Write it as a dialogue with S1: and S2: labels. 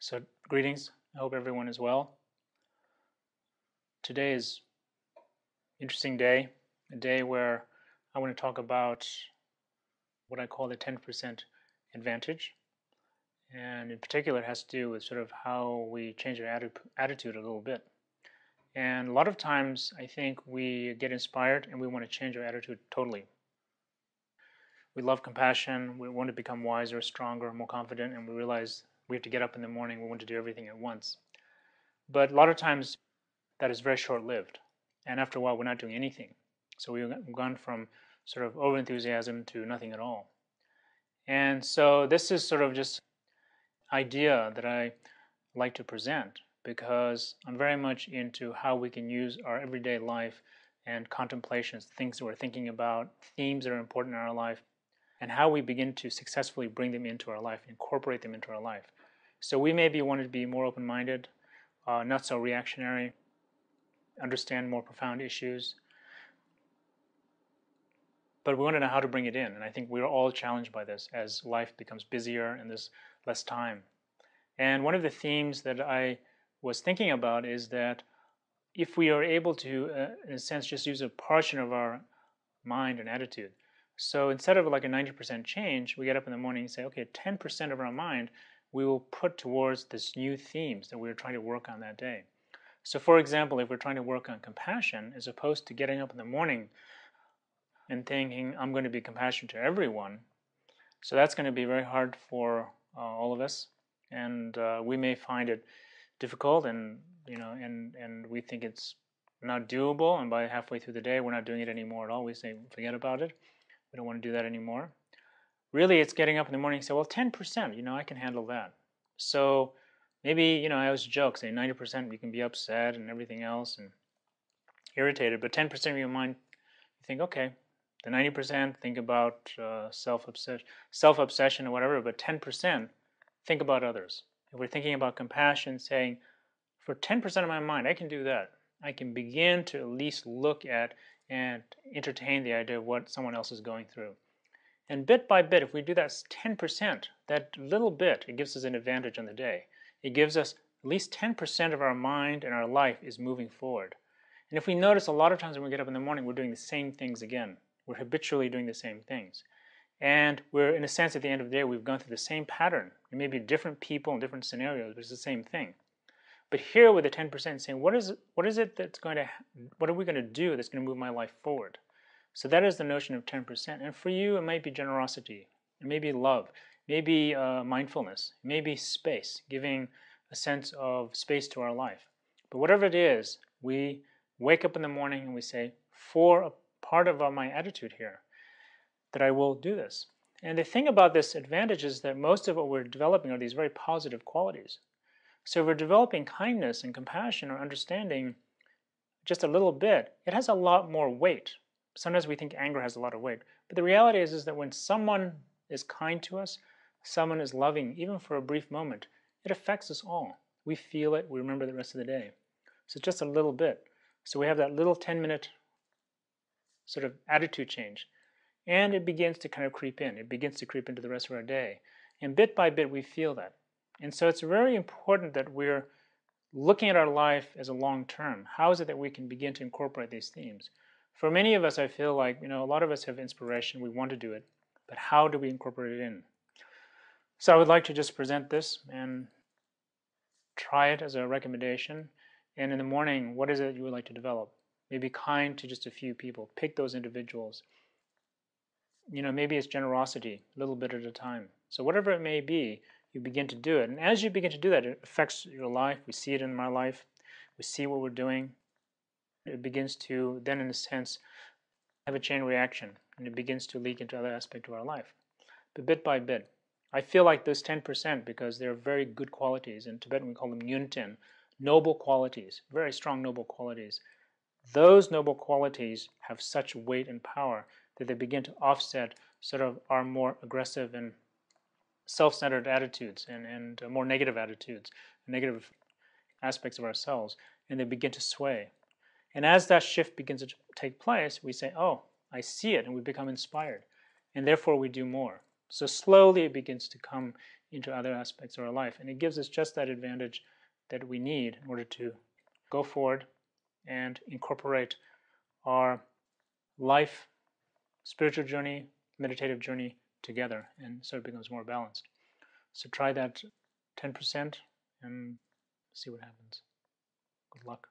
S1: So, greetings. I hope everyone is well. Today is an interesting day, a day where I want to talk about what I call the 10% advantage. And in particular, it has to do with sort of how we change our attitude a little bit. And a lot of times, I think we get inspired and we want to change our attitude totally. We love compassion, we want to become wiser, stronger, more confident, and we realize we have to get up in the morning, we want to do everything at once. But a lot of times, that is very short lived. And after a while, we're not doing anything. So we've gone from sort of over enthusiasm to nothing at all. And so this is sort of just idea that I like to present because I'm very much into how we can use our everyday life and contemplations, things that we're thinking about, themes that are important in our life, and how we begin to successfully bring them into our life, incorporate them into our life. So we maybe want to be more open-minded, not so reactionary, understand more profound issues, but we want to know how to bring it in. And I think we're all challenged by this as life becomes busier and there's less time. And one of the themes that I was thinking about is that if we are able to, in a sense, just use a portion of our mind and attitude. So instead of like a 90% change, we get up in the morning and say, okay, 10% of our mind we will put towards this new themes that we're trying to work on that day. So for example, if we're trying to work on compassion, as opposed to getting up in the morning and thinking, I'm going to be compassionate to everyone, so that's going to be very hard for all of us. And we may find it difficult and we think it's not doable, and by halfway through the day we're not doing it anymore at all. We say, forget about it. We don't want to do that anymore. Really, it's getting up in the morning and say, well, 10%, I can handle that. So maybe, I always joke, say 90% you can be upset and everything else and irritated, but 10% of your mind, you think, okay, the 90% think about self-obsession or whatever, but 10% think about others. If we're thinking about compassion, saying, for 10% of my mind, I can do that. I can begin to at least look at and entertain the idea of what someone else is going through. And bit by bit, if we do that 10%, that little bit, it gives us an advantage on the day. It gives us at least 10% of our mind and our life is moving forward. And if we notice, a lot of times when we get up in the morning, we're doing the same things again. We're habitually doing the same things. And we're, in a sense, at the end of the day, we've gone through the same pattern. It may be different people and different scenarios, but it's the same thing. But here with the 10% saying, what are we going to do that's going to move my life forward? So that is the notion of 10%. And for you, it might be generosity. It may be love. It may be mindfulness. It may be space, giving a sense of space to our life. But whatever it is, we wake up in the morning and we say, for a part of my attitude here, that I will do this. And the thing about this advantage is that most of what we're developing are these very positive qualities. So if we're developing kindness and compassion or understanding just a little bit, it has a lot more weight. Sometimes we think anger has a lot of weight. But the reality is that when someone is kind to us, someone is loving, even for a brief moment, it affects us all. We feel it, we remember the rest of the day. So just a little bit. So we have that little 10-minute sort of attitude change. And it begins to kind of creep in. It begins to creep into the rest of our day. And bit by bit, we feel that. And so it's very important that we're looking at our life as a long term. How is it that we can begin to incorporate these themes? For many of us, I feel like, a lot of us have inspiration. We want to do it. But how do we incorporate it in? So I would like to just present this and try it as a recommendation. And in the morning, what is it you would like to develop? Maybe kind to just a few people. Pick those individuals. Maybe it's generosity, a little bit at a time. So whatever it may be, you begin to do it. And as you begin to do that, it affects your life. We see it in my life. We see what we're doing. It begins to then, in a sense, have a chain reaction. And it begins to leak into other aspects of our life. But bit by bit, I feel like this 10%, because they're very good qualities. In Tibetan, we call them yunten, noble qualities, very strong noble qualities. Those noble qualities have such weight and power that they begin to offset sort of our more aggressive and self-centered attitudes and more negative attitudes, negative aspects of ourselves, and they begin to sway. And as that shift begins to take place, we say, oh, I see it, and we become inspired. And therefore we do more. So slowly it begins to come into other aspects of our life. And it gives us just that advantage that we need in order to go forward and incorporate our life, spiritual journey, meditative journey together, and so it becomes more balanced. So try that 10% and see what happens. Good luck.